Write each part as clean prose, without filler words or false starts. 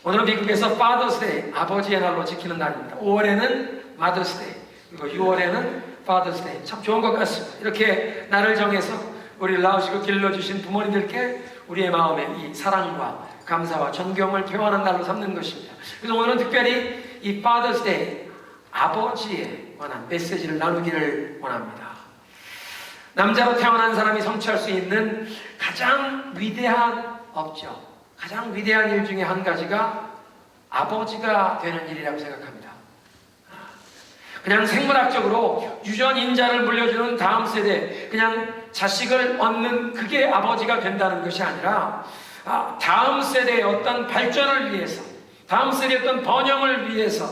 오늘은 미국에서 파더스데이, 아버지의 날로 지키는 날입니다. 5월에는 마더스데이, 그리고 6월에는 파더스데이. 참 좋은 것 같습니다. 이렇게 날을 정해서 우리를 낳으시고 길러주신 부모님들께 우리의 마음에 이 사랑과 감사와 존경을 표현하는 날로 삼는 것입니다. 그래서 오늘은 특별히 이 파더스데이, 아버지에 관한 메시지를 나누기를 원합니다. 남자로 태어난 사람이 성취할 수 있는 가장 위대한 업적, 가장 위대한 일 중에 한 가지가 아버지가 되는 일이라고 생각합니다. 그냥 생물학적으로 유전인자를 물려주는 다음 세대, 그냥 자식을 얻는 그게 아버지가 된다는 것이 아니라 다음 세대의 어떤 발전을 위해서, 다음 세대의 어떤 번영을 위해서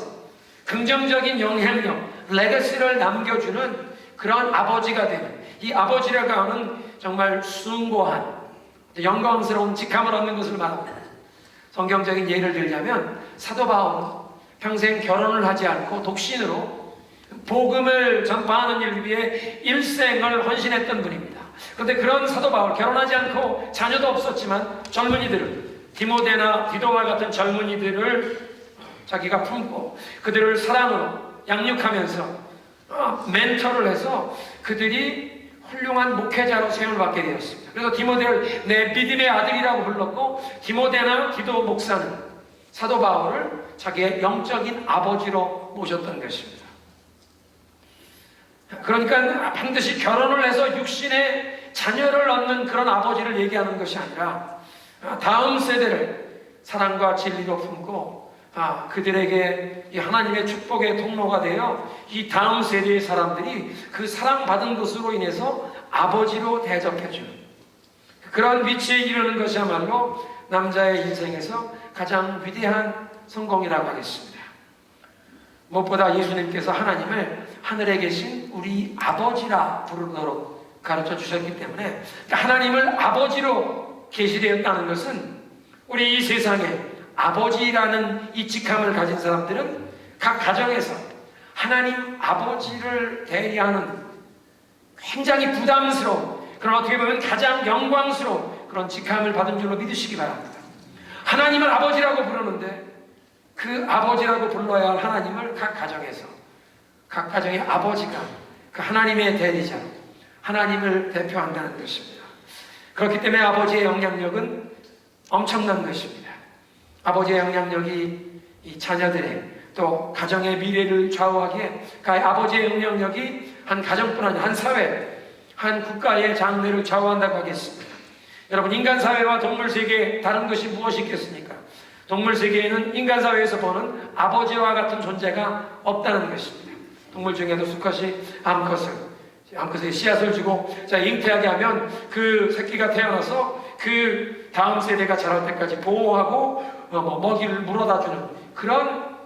긍정적인 영향력, 레거시를 남겨주는 그런 아버지가 되는, 이 아버지라고 하는 정말 숭고한 영광스러운 직함을 얻는 것을 말합니다. 성경적인 예를 들자면 사도 바울은 평생 결혼을 하지 않고 독신으로 복음을 전파하는 일을 위해 일생을 헌신했던 분입니다. 그런데 그런 사도 바울, 결혼하지 않고 자녀도 없었지만 젊은이들을, 디모데나 디도마 같은 젊은이들을 자기가 품고 그들을 사랑으로 양육하면서 멘토를 해서 그들이 훌륭한 목회자로 세움을 받게 되었습니다. 그래서 디모데를 내 믿음의 아들이라고 불렀고, 디모데나 디도 목사는 사도 바울을 자기의 영적인 아버지로 모셨던 것입니다. 그러니까 반드시 결혼을 해서 육신의 자녀를 얻는 그런 아버지를 얘기하는 것이 아니라 다음 세대를 사랑과 진리로 품고 그들에게 이 하나님의 축복의 통로가 되어 이 다음 세대의 사람들이 그 사랑받은 것으로 인해서 아버지로 대접해주는 그런 위치에 이르는 것이야말로 남자의 인생에서 가장 위대한 성공이라고 하겠습니다. 무엇보다 예수님께서 하나님을 하늘에 계신 우리 아버지라 부르도록 가르쳐 주셨기 때문에 하나님을 아버지로 계시되었다는 것은 우리 이 세상에 아버지라는 이 직함을 가진 사람들은 각 가정에서 하나님 아버지를 대리하는 굉장히 부담스러운, 그런 어떻게 보면 가장 영광스러운 그런 직함을 받은 줄로 믿으시기 바랍니다. 하나님을 아버지라고 부르는데 그 아버지라고 불러야 할 하나님을 각 가정에서, 각 가정의 아버지가 그 하나님의 대리자, 하나님을 대표한다는 것입니다. 그렇기 때문에 아버지의 영향력은 엄청난 것입니다. 아버지의 영향력이 이 자녀들의 또 가정의 미래를 좌우하기에 그 아버지의 영향력이 한 가정뿐 아니라 한 사회, 한 국가의 장래를 좌우한다고 하겠습니다. 여러분, 인간 사회와 동물 세계에 다른 것이 무엇이 있겠습니까? 동물 세계에는 인간 사회에서 보는 아버지와 같은 존재가 없다는 것입니다. 동물 중에도 수컷이 암컷에 씨앗을 주고 잉태하게 하면 그 새끼가 태어나서 그 다음 세대가 자랄 때까지 보호하고 먹이를 물어다 주는 그런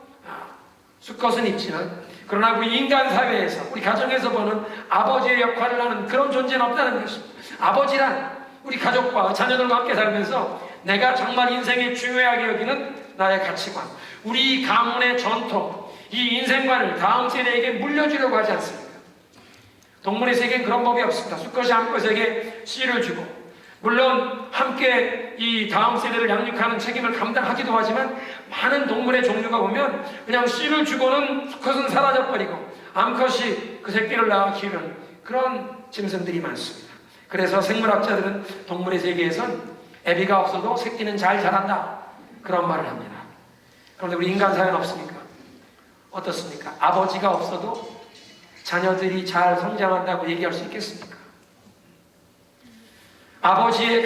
수컷은 있지만, 그러나 우리 인간 사회에서, 우리 가정에서 보는 아버지의 역할을 하는 그런 존재는 없다는 것입니다. 아버지란 우리 가족과 자녀들과 함께 살면서 내가 정말 인생에 중요하게 여기는 나의 가치관, 우리 가문의 전통, 이 인생관을 다음 세대에게 물려주려고 하지 않습니다. 동물의 세계엔 그런 법이 없습니다. 수컷이 암컷에게 씨를 주고, 물론 함께 이 다음 세대를 양육하는 책임을 감당하기도 하지만 많은 동물의 종류가 보면 그냥 씨를 주고는 수컷은 사라져버리고 암컷이 그 새끼를 낳아 키우는 그런 짐승들이 많습니다. 그래서 생물학자들은 동물의 세계에선 애비가 없어도 새끼는 잘 자란다, 그런 말을 합니다. 그런데 우리 인간 사회는 없습니까? 어떻습니까? 아버지가 없어도 자녀들이 잘 성장한다고 얘기할 수 있겠습니까? 아버지의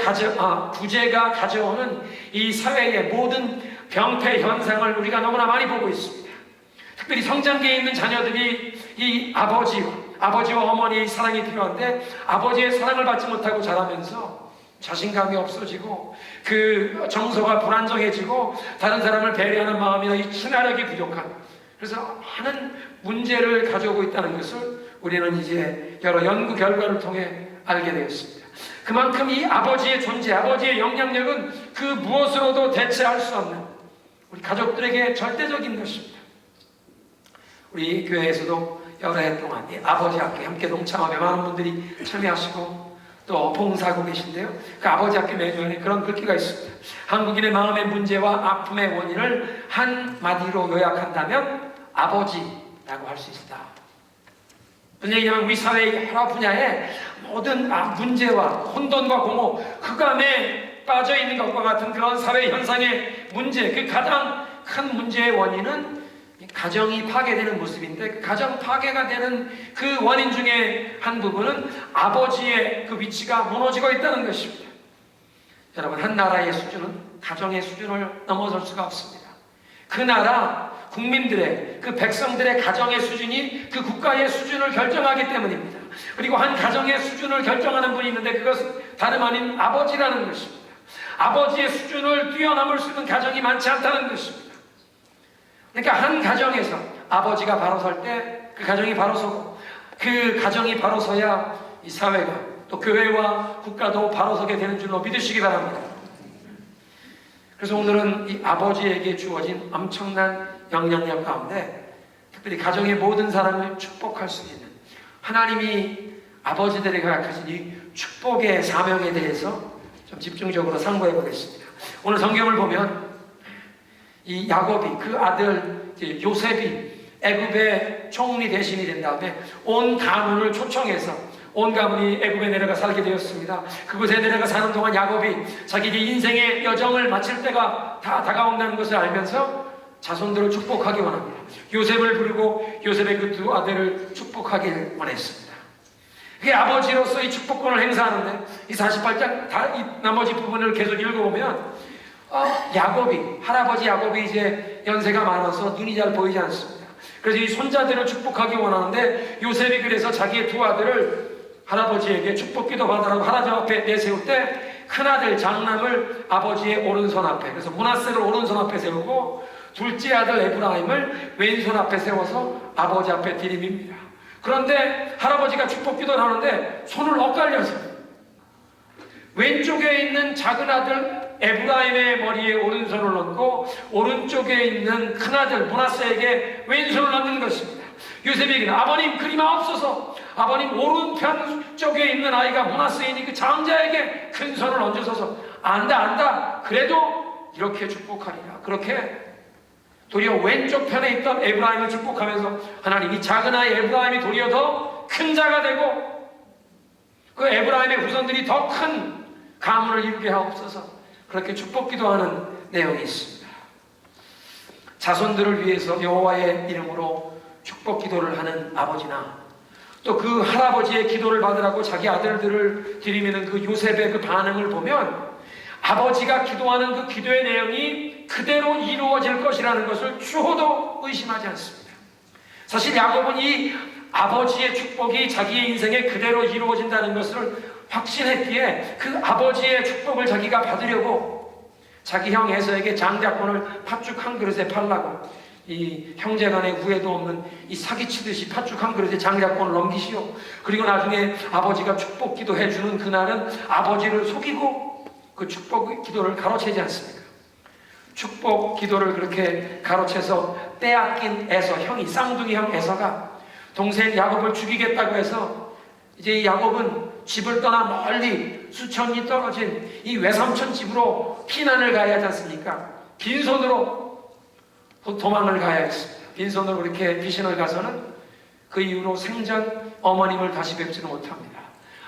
부재가 가져오는 이 사회의 모든 병폐 현상을 우리가 너무나 많이 보고 있습니다. 특별히 성장기에 있는 자녀들이 이 아버지와 어머니의 사랑이 필요한데 아버지의 사랑을 받지 못하고 자라면서 자신감이 없어지고 그 정서가 불안정해지고 다른 사람을 배려하는 마음이나 이 친화력이 부족한, 그래서 많은 문제를 가져오고 있다는 것을 우리는 이제 여러 연구 결과를 통해 알게 되었습니다. 그만큼 이 아버지의 존재, 아버지의 영향력은 그 무엇으로도 대체할 수 없는 우리 가족들에게 절대적인 것입니다. 우리 교회에서도 여러 해 동안 이 아버지 학교에 함께 동참하며 많은 분들이 참여하시고 또 봉사하고 계신데요. 그 아버지 학교 매뉴얼에 그런 글귀가 있습니다. 한국인의 마음의 문제와 아픔의 원인을 한마디로 요약한다면 아버지라고 할 수 있다. 무슨 얘기냐면 우리 사회의 여러 분야의 모든 문제와 혼돈과 공허, 흑암에 빠져 있는 것과 같은 그런 사회 현상의 문제, 그 가장 큰 문제의 원인은 가정이 파괴되는 모습인데, 그 가정 파괴가 되는 그 원인 중에 한 부분은 아버지의 그 위치가 무너지고 있다는 것입니다. 여러분, 한 나라의 수준은 가정의 수준을 넘어설 수가 없습니다. 그 나라 국민들의, 그 백성들의 가정의 수준이 그 국가의 수준을 결정하기 때문입니다. 그리고 한 가정의 수준을 결정하는 분이 있는데 그것은 다름 아닌 아버지라는 것입니다. 아버지의 수준을 뛰어넘을 수 있는 가정이 많지 않다는 것입니다. 그러니까 한 가정에서 아버지가 바로 설 때 그 가정이 바로 서고, 그 가정이 바로 서야 이 사회가, 또 교회와 국가도 바로 서게 되는 줄로 믿으시기 바랍니다. 그래서 오늘은 이 아버지에게 주어진 엄청난 영향력 가운데 특별히 가정의 모든 사람을 축복할 수 있는 하나님이 아버지들에게 가진 이 축복의 사명에 대해서 좀 집중적으로 상고해 보겠습니다. 오늘 성경을 보면 이 야곱이, 그 아들 요셉이 애굽의 총리 대신이 된 다음에 온 가문을 초청해서 온 가문이 애굽에 내려가 살게 되었습니다. 그곳에 내려가 사는 동안 야곱이 자기 인생의 여정을 마칠 때가 다 다가온다는 것을 알면서 자손들을 축복하기 원합니다. 요셉을 부르고 요셉의 그 두 아들을 축복하길 원했습니다. 그게 아버지로서 이 축복권을 행사하는데, 이 48장 이 나머지 부분을 계속 읽어보면 야곱이, 할아버지 야곱이 이제 연세가 많아서 눈이 잘 보이지 않습니다. 그래서 이 손자들을 축복하기 원하는데, 요셉이 그래서 자기의 두 아들을 할아버지에게 축복기도 받으라고 하나님 앞에 내세울 때 큰아들 장남을 아버지의 오른손 앞에, 그래서 므낫세를 오른손 앞에 세우고 둘째 아들 에브라임을 왼손 앞에 세워서 아버지 앞에 들이밉니다. 그런데 할아버지가 축복기도를 하는데 손을 엇갈려서 왼쪽에 있는 작은 아들 에브라임의 머리에 오른손을 얹고 오른쪽에 있는 큰아들 므낫세에게 왼손을 얹는 것입니다. 요셉에게는 아버님 그리마옵소서, 아버님 오른편 쪽에 있는 아이가 므낫세이니 그 장자에게 큰 손을 얹으소서. 안다 그래도 이렇게 축복하리라. 그렇게 도리어 왼쪽 편에 있던 에브라임을 축복하면서 하나님이 작은 아이 에브라임이 도리어 더 큰 자가 되고 그 에브라임의 후손들이 더 큰 가문을 이루게 하옵소서. 그렇게 축복 기도하는 내용이 있습니다. 자손들을 위해서 여호와의 이름으로 축복 기도를 하는 아버지나, 또 그 할아버지의 기도를 받으라고 자기 아들들을 들이미는 그 요셉의 그 반응을 보면 아버지가 기도하는 그 기도의 내용이 그대로 이루어질 것이라는 것을 추호도 의심하지 않습니다. 사실 야곱은 이 아버지의 축복이 자기의 인생에 그대로 이루어진다는 것을 확신했기에 그 아버지의 축복을 자기가 받으려고 자기 형 에서에게 장자권을 팥죽 한 그릇에 팔라고, 이 형제간의 우애도 없는 이 사기치듯이 팥죽 한 그릇에 장자권을 넘기시오. 그리고 나중에 아버지가 축복 기도해 주는 그날은 아버지를 속이고 그 축복 기도를 가로채지 않습니까? 축복 기도를 그렇게 가로채서 빼앗긴 에서, 형이 쌍둥이 형 에서가 동생 야곱을 죽이겠다고 해서 이제 야곱은 집을 떠나 멀리 수천 리 떨어진 이 외삼촌 집으로 피난을 가야 하지 않습니까? 빈손으로 도망을 가야 했습니다. 빈손으로 그렇게 피신을 가서는 그 이후로 생전 어머님을 다시 뵙지는 못합니다.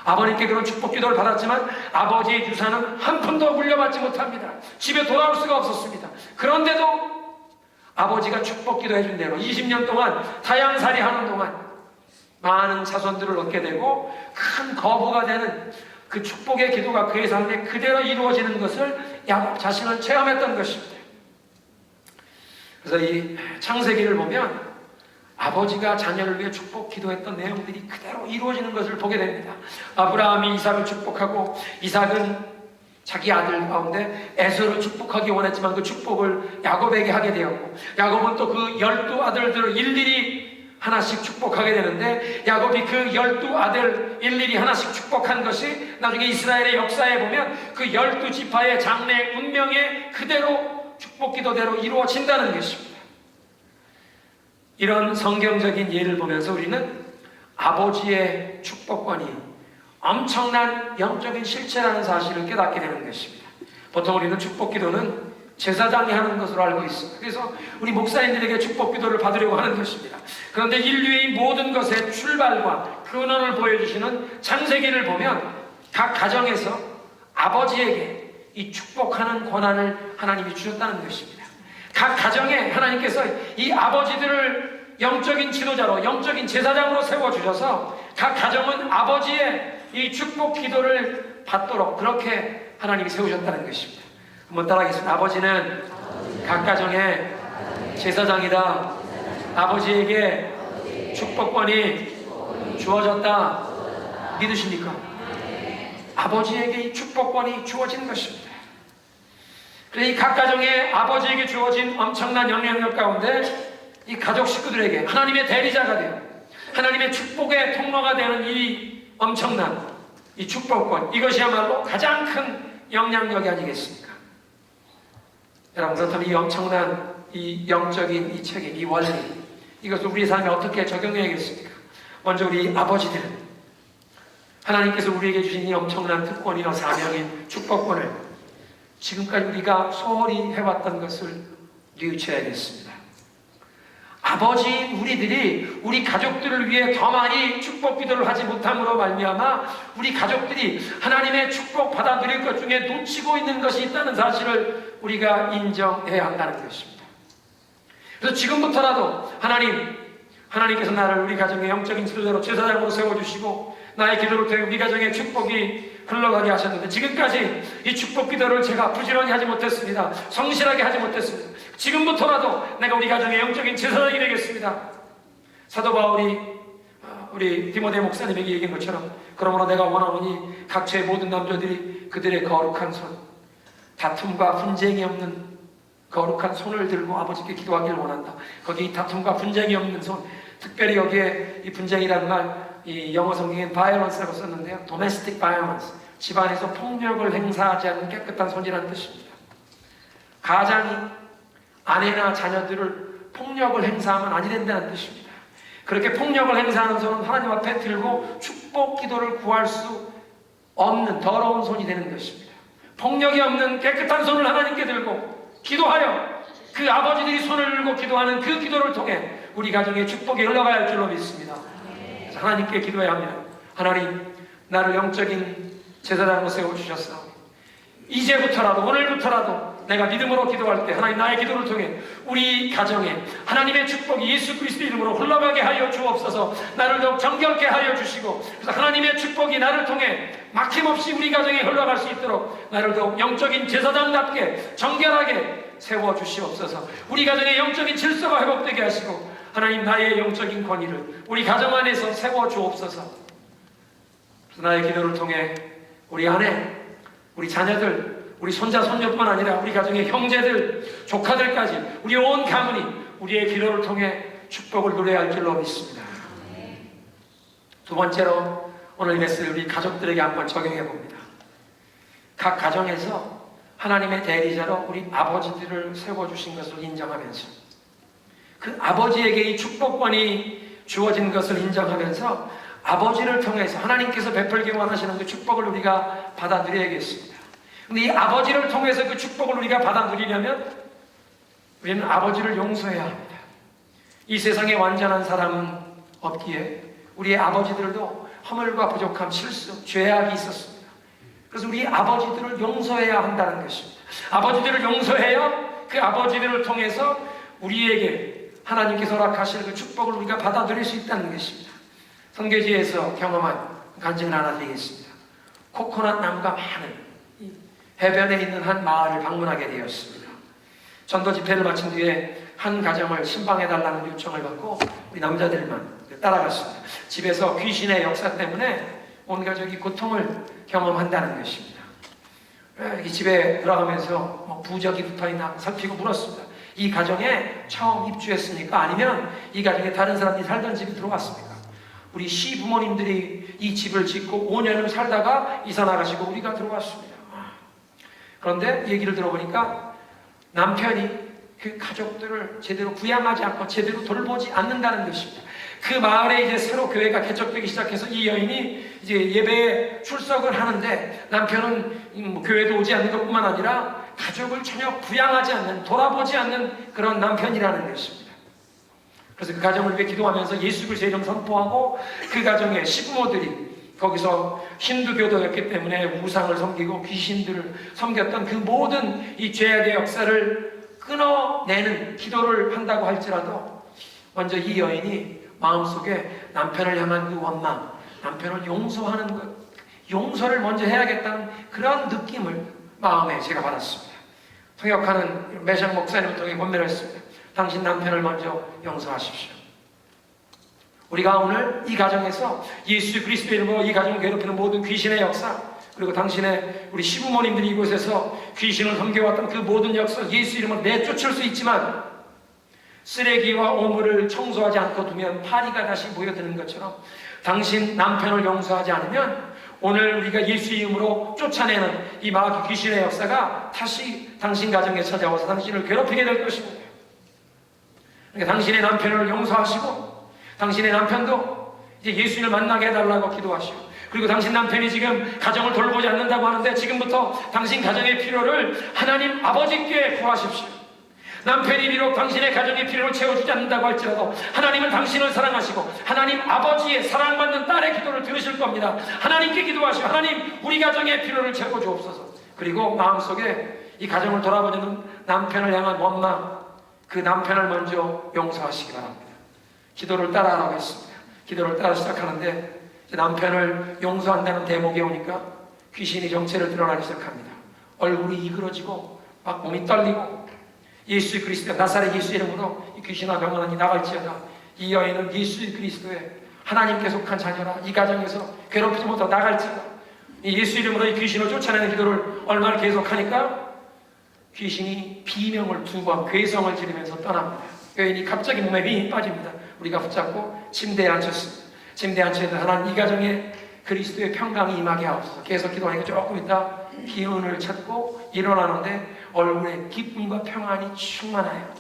아버님께 그런 축복 기도를 받았지만 아버지의 유산은 한 푼도 물려받지 못합니다. 집에 돌아올 수가 없었습니다. 그런데도 아버지가 축복 기도해 준 대로 20년 동안 타양살이 하는 동안 많은 자손들을 얻게 되고 큰 거부가 되는 그 축복의 기도가 그의 삶에 그대로 이루어지는 것을 야곱 자신은 체험했던 것입니다. 그래서 이 창세기를 보면 아버지가 자녀를 위해 축복 기도했던 내용들이 그대로 이루어지는 것을 보게 됩니다. 아브라함이 이삭을 축복하고 이삭은 자기 아들 가운데 에서를 축복하기 원했지만 그 축복을 야곱에게 하게 되었고, 야곱은 또 그 12아들들을 일일이 하나씩 축복하게 되는데, 야곱이 그 12아들 일일이 하나씩 축복한 것이 나중에 이스라엘의 역사에 보면 그 12지파의 장래 운명에 그대로 축복 기도대로 이루어진다는 것입니다. 이런 성경적인 예를 보면서 우리는 아버지의 축복권이 엄청난 영적인 실체라는 사실을 깨닫게 되는 것입니다. 보통 우리는 축복기도는 제사장이 하는 것으로 알고 있습니다. 그래서 우리 목사님들에게 축복기도를 받으려고 하는 것입니다. 그런데 인류의 모든 것의 출발과 근원을 보여주시는 창세기를 보면 각 가정에서 아버지에게 이 축복하는 권한을 하나님이 주셨다는 것입니다. 각 가정에 하나님께서 이 아버지들을 영적인 지도자로, 영적인 제사장으로 세워주셔서 각 가정은 아버지의 이 축복 기도를 받도록 그렇게 하나님이 세우셨다는 것입니다. 한번 따라하겠습니다. 아버지는 각 가정의 제사장이다. 아버지에게 축복권이 주어졌다. 믿으십니까? 아버지에게 이 축복권이 주어진 것입니다. 그래서 이 각 가정의 아버지에게 주어진 엄청난 영향력 가운데 이 가족 식구들에게 하나님의 대리자가 되어 하나님의 축복의 통로가 되는 이 엄청난 이 축복권, 이것이야말로 가장 큰 영향력이 아니겠습니까? 여러분, 그렇다면 이 엄청난 이 영적인 이 책임, 이 원리, 이것을 우리 삶에 어떻게 적용해야겠습니까? 먼저 우리 아버지들은 하나님께서 우리에게 주신 이 엄청난 특권이나 사명인 축복권을 지금까지 우리가 소홀히 해왔던 것을 뉘우쳐야겠습니다. 아버지인 우리들이 우리 가족들을 위해 더 많이 축복 기도를 하지 못함으로 말미암아 우리 가족들이 하나님의 축복 받아들일 것 중에 놓치고 있는 것이 있다는 사실을 우리가 인정해야 한다는 것입니다. 그래서 지금부터라도 하나님께서 나를 우리 가정의 영적인 지도자로 제사장으로 세워주시고 나의 기도를 통해 우리 가정의 축복이 흘러가게 하셨는데 지금까지 이 축복 기도를 제가 부지런히 하지 못했습니다. 성실하게 하지 못했습니다. 지금부터라도 내가 우리 가정의 영적인 제사장이 되겠습니다. 사도 바울이 우리 디모데 목사님에게 얘기한 것처럼 그러므로 내가 원하노니 각처의 모든 남자들이 그들의 거룩한 손, 다툼과 분쟁이 없는 거룩한 손을 들고 아버지께 기도하기를 원한다. 거기 다툼과 분쟁이 없는 손, 특별히 여기에 이 분쟁이라는 말, 이 영어 성경엔 violence라고 썼는데요. domestic violence, 집안에서 폭력을 행사하지 않는 깨끗한 손이라는 뜻입니다. 가장이 아내나 자녀들을 폭력을 행사하면 아니 된다는 뜻입니다. 그렇게 폭력을 행사하는 손은 하나님 앞에 들고 축복 기도를 구할 수 없는 더러운 손이 되는 것입니다. 폭력이 없는 깨끗한 손을 하나님께 들고 기도하여 그 아버지들이 손을 들고 기도하는 그 기도를 통해 우리 가정에 축복이 흘러가야 할 줄로 믿습니다. 그래서 하나님께 기도해야 합니다. 하나님, 나를 영적인 제사장으로 세워주셨사오니 이제부터라도, 오늘부터라도 내가 믿음으로 기도할 때 하나님 나의 기도를 통해 우리 가정에 하나님의 축복이 예수 그리스도 이름으로 흘러가게 하여 주옵소서. 나를 더욱 정결케 하여 주시고 그래서 하나님의 축복이 나를 통해 막힘없이 우리 가정에 흘러갈 수 있도록 나를 더욱 영적인 제사장답게 정결하게 세워주시옵소서. 우리 가정의 영적인 질서가 회복되게 하시고 하나님 나의 영적인 권위를 우리 가정 안에서 세워주옵소서. 그래서 나의 기도를 통해 우리 아내, 우리 자녀들, 우리 손자, 손녀뿐만 아니라 우리 가정의 형제들, 조카들까지 우리 온 가문이 우리의 기도를 통해 축복을 누려야 할 줄로 믿습니다. 두 번째로 오늘 메시지를 우리 가족들에게 한번 적용해 봅니다. 각 가정에서 하나님의 대리자로 우리 아버지들을 세워주신 것을 인정하면서 그 아버지에게 이 축복권이 주어진 것을 인정하면서 아버지를 통해서 하나님께서 베풀기 원하시는 그 축복을 우리가 받아 누려야겠습니다. 근데 이 아버지를 통해서 그 축복을 우리가 받아 누리려면 우리는 아버지를 용서해야 합니다. 이 세상에 완전한 사람은 없기에 우리의 아버지들도 허물과 부족함, 실수, 죄악이 있었습니다. 그래서 우리 아버지들을 용서해야 한다는 것입니다. 아버지들을 용서해야 그 아버지들을 통해서 우리에게 하나님께서 허락하실 그 축복을 우리가 받아 누릴 수 있다는 것입니다. 선교지에서 경험한 간증을 하나 드리겠습니다. 코코넛 나무가 많은 해변에 있는 한 마을을 방문하게 되었습니다. 전도 집회를 마친 뒤에 한 가정을 신방해달라는 요청을 받고 우리 남자들만 따라갔습니다. 집에서 귀신의 역사 때문에 온 가족이 고통을 경험한다는 것입니다. 이 집에 들어가면서 부적이 붙어있나 살피고 물었습니다. 이 가정에 처음 입주했습니까? 아니면 이 가정에 다른 사람들이 살던 집에 들어왔습니까? 우리 시부모님들이 이 집을 짓고 5년을 살다가 이사 나가시고 우리가 들어왔습니다. 그런데 얘기를 들어보니까 남편이 그 가족들을 제대로 부양하지 않고 제대로 돌보지 않는다는 것입니다. 그 마을에 이제 새로 교회가 개척되기 시작해서 이 여인이 이제 예배에 출석을 하는데 남편은 교회도 오지 않는 것뿐만 아니라 가족을 전혀 부양하지 않는, 돌아보지 않는 그런 남편이라는 것입니다. 그래서 그 가정을 위해 기도하면서 예수 그리스도의 이름 선포하고 그 가정의 시부모들이 거기서 힌두교도였기 때문에 우상을 섬기고 귀신들을 섬겼던 그 모든 이 죄악의 역사를 끊어내는 기도를 한다고 할지라도 먼저 이 여인이 마음속에 남편을 향한 그 원망, 남편을 용서하는 것, 용서를 먼저 해야겠다는 그런 느낌을 마음에 제가 받았습니다. 통역하는 매장 목사님을 통해 권면을 했습니다. 당신 남편을 먼저 용서하십시오. 우리가 오늘 이 가정에서 예수 그리스도의 이름으로 이 가정을 괴롭히는 모든 귀신의 역사, 그리고 당신의 우리 시부모님들이 이곳에서 귀신을 섬겨왔던 그 모든 역사 예수 이름으로 내쫓을 수 있지만 쓰레기와 오물을 청소하지 않고 두면 파리가 다시 모여드는 것처럼 당신 남편을 용서하지 않으면 오늘 우리가 예수 이름으로 쫓아내는 이 마귀 귀신의 역사가 다시 당신 가정에 찾아와서 당신을 괴롭히게 될 것입니다. 그러니까 당신의 남편을 용서하시고 당신의 남편도 이제 예수님을 만나게 해달라고 기도하시고, 그리고 당신 남편이 지금 가정을 돌보지 않는다고 하는데 지금부터 당신 가정의 필요를 하나님 아버지께 구하십시오. 남편이 비록 당신의 가정의 필요를 채워주지 않는다고 할지라도 하나님은 당신을 사랑하시고 하나님 아버지의 사랑받는 딸의 기도를 들으실 겁니다. 하나님께 기도하시고 하나님 우리 가정의 필요를 채워주옵소서. 그리고 마음속에 이 가정을 돌아보는 남편을 향한 원망, 그 남편을 먼저 용서하시기 바랍니다. 기도를 따라하라고 했습니다. 기도를 따라 시작하는데 남편을 용서한다는 대목에 오니까 귀신이 정체를 드러나기 시작합니다. 얼굴이 이그러지고 막 몸이 떨리고 예수 그리스도 나사렛 예수 이름으로 이 귀신아 병원이 나갈지어다. 이 여인은 예수 그리스도의 하나님께 속한 자녀라. 이 가정에서 괴롭히지 못하고 나갈지어다. 이 예수 이름으로 이 귀신을 쫓아내는 기도를 얼마나 계속하니까 귀신이 비명을 두 번 괴성을 지르면서 떠납니다. 여인이 갑자기 몸에 힘이 빠집니다. 우리가 붙잡고 침대에 앉혔습니다. 침대에 앉혀서 하나님 이 가정에 그리스도의 평강이 임하게 하옵소서. 계속 기도하니까 조금 있다 기운을 찾고 일어나는데 얼굴에 기쁨과 평안이 충만하여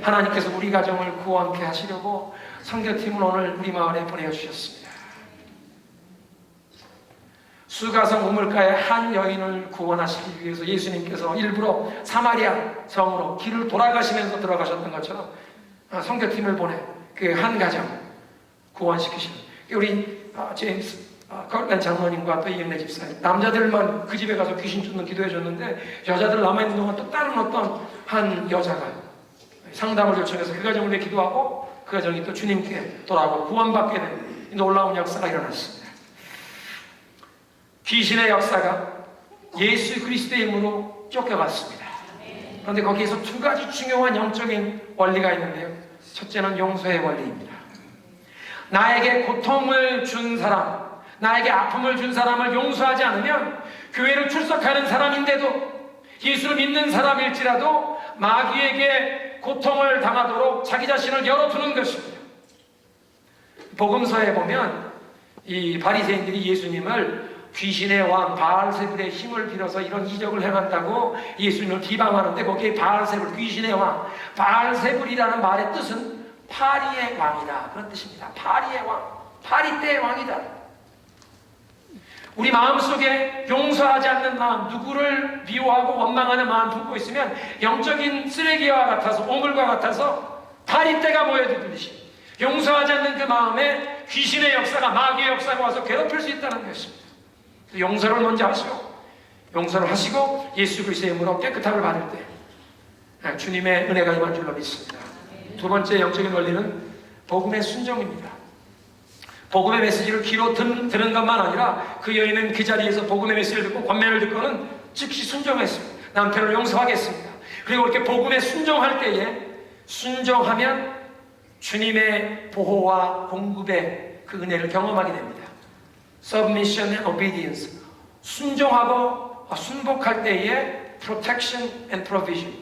하나님께서 우리 가정을 구원케 하시려고 선교팀을 오늘 우리 마을에 보내주셨습니다. 수가성 우물가의 한 여인을 구원하시기 위해서 예수님께서 일부러 사마리아 성으로 길을 돌아가시면서 들어가셨던 것처럼 선교팀을 보내 그 한 가정 구원시키시는 우리 제임스 거룩한 장로님과 또 이은혜 집사님, 남자들만 그 집에 가서 귀신 쫓는 기도해 줬는데 여자들 남아있는 동안 또 다른 어떤 한 여자가 상담을 요청해서 그 가정을 위해 기도하고 그 가정이 또 주님께 돌아오고 구원받게 되는 놀라운 역사가 일어났습니다. 귀신의 역사가 예수 그리스도의 이름으로 쫓겨갔습니다. 그런데 거기에서 두 가지 중요한 영적인 원리가 있는데요. 첫째는 용서의 원리입니다. 나에게 고통을 준 사람, 나에게 아픔을 준 사람을 용서하지 않으면 교회를 출석하는 사람인데도 예수를 믿는 사람일지라도 마귀에게 고통을 당하도록 자기 자신을 열어두는 것입니다. 복음서에 보면 이 바리새인들이 예수님을 귀신의 왕 바알세불의 힘을 빌어서 이런 이적을 행한다고 예수님을 비방하는데 거기에 바알세불, 귀신의 왕, 바알세불이라는 말의 뜻은 파리의 왕이다, 그런 뜻입니다. 파리의 왕, 파리 때의 왕이다. 우리 마음속에 용서하지 않는 마음, 누구를 미워하고 원망하는 마음 품고 있으면 영적인 쓰레기와 같아서, 오물과 같아서 파리떼가 모여들듯이 용서하지 않는 그 마음에 귀신의 역사가, 마귀의 역사가 와서 괴롭힐 수 있다는 것입니다. 용서를 먼저 하시고, 용서를 하시고 예수 그리스도의 이름으로 깨끗함을 받을 때 주님의 은혜가 임한 줄로 믿습니다. 두 번째 영적인 원리는 복음의 순종입니다. 복음의 메시지를 귀로 듣는 것만 아니라 그 여인은 그 자리에서 복음의 메시지를 듣고 권면을 듣고는 즉시 순종했습니다. 남편을 용서하겠습니다. 그리고 이렇게 복음에 순종할 때에 순종하면 주님의 보호와 공급의 그 은혜를 경험하게 됩니다. Submission and obedience. 순종하고 순복할 때에 protection and provision.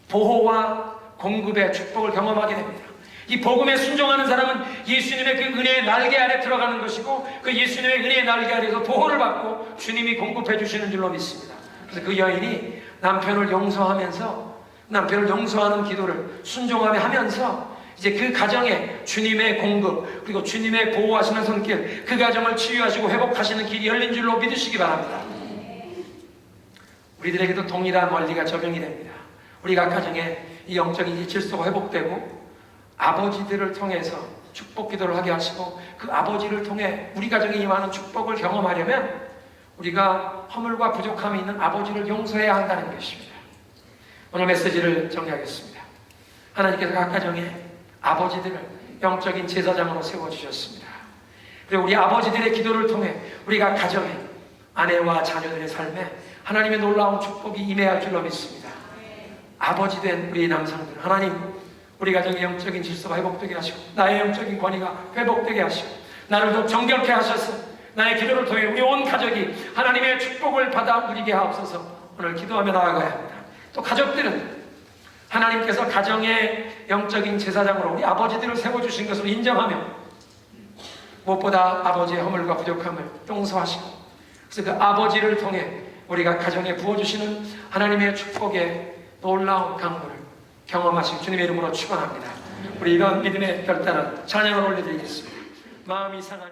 보호와 공급의 축복을 경험하게 됩니다. 이 복음에 순종하는 사람은 예수님의 그 은혜의 날개 아래 들어가는 것이고 그 예수님의 은혜의 날개 아래에서 보호를 받고 주님이 공급해 주시는 줄로 믿습니다. 그래서 그 여인이 남편을 용서하면서 남편을 용서하는 기도를 순종하며 하면서 이제 그 가정에 주님의 공급 그리고 주님의 보호하시는 손길, 그 가정을 치유하시고 회복하시는 길이 열린 줄로 믿으시기 바랍니다. 우리들에게도 동일한 원리가 적용이 됩니다. 우리 각 가정에 이 영적인 질서가 회복되고 아버지들을 통해서 축복 기도를 하게 하시고 그 아버지를 통해 우리 가정에 임하는 축복을 경험하려면 우리가 허물과 부족함이 있는 아버지를 용서해야 한다는 것입니다. 오늘 메시지를 정리하겠습니다. 하나님께서 각 가정에 아버지들을 영적인 제사장으로 세워주셨습니다. 그리고 우리 아버지들의 기도를 통해 우리가 가정에 아내와 자녀들의 삶에 하나님의 놀라운 축복이 임해할 줄로 믿습니다. 아버지 된 우리 남성들, 하나님 우리 가정의 영적인 질서가 회복되게 하시고 나의 영적인 권위가 회복되게 하시고 나를 더 정결케 하셔서 나의 기도를 통해 우리 온 가족이 하나님의 축복을 받아 누리게 하옵소서. 오늘 기도하며 나아가야 합니다. 또 가족들은 하나님께서 가정의 영적인 제사장으로 우리 아버지들을 세워주신 것을 인정하며 무엇보다 아버지의 허물과 부족함을 용서하시고 그래서 그 아버지를 통해 우리가 가정에 부어주시는 하나님의 축복의 놀라운 강물을 경험하신 주님의 이름으로 축원합니다. 우리 이런 믿음의 결단은 찬양을 올려드리겠습니다. 마음이 상한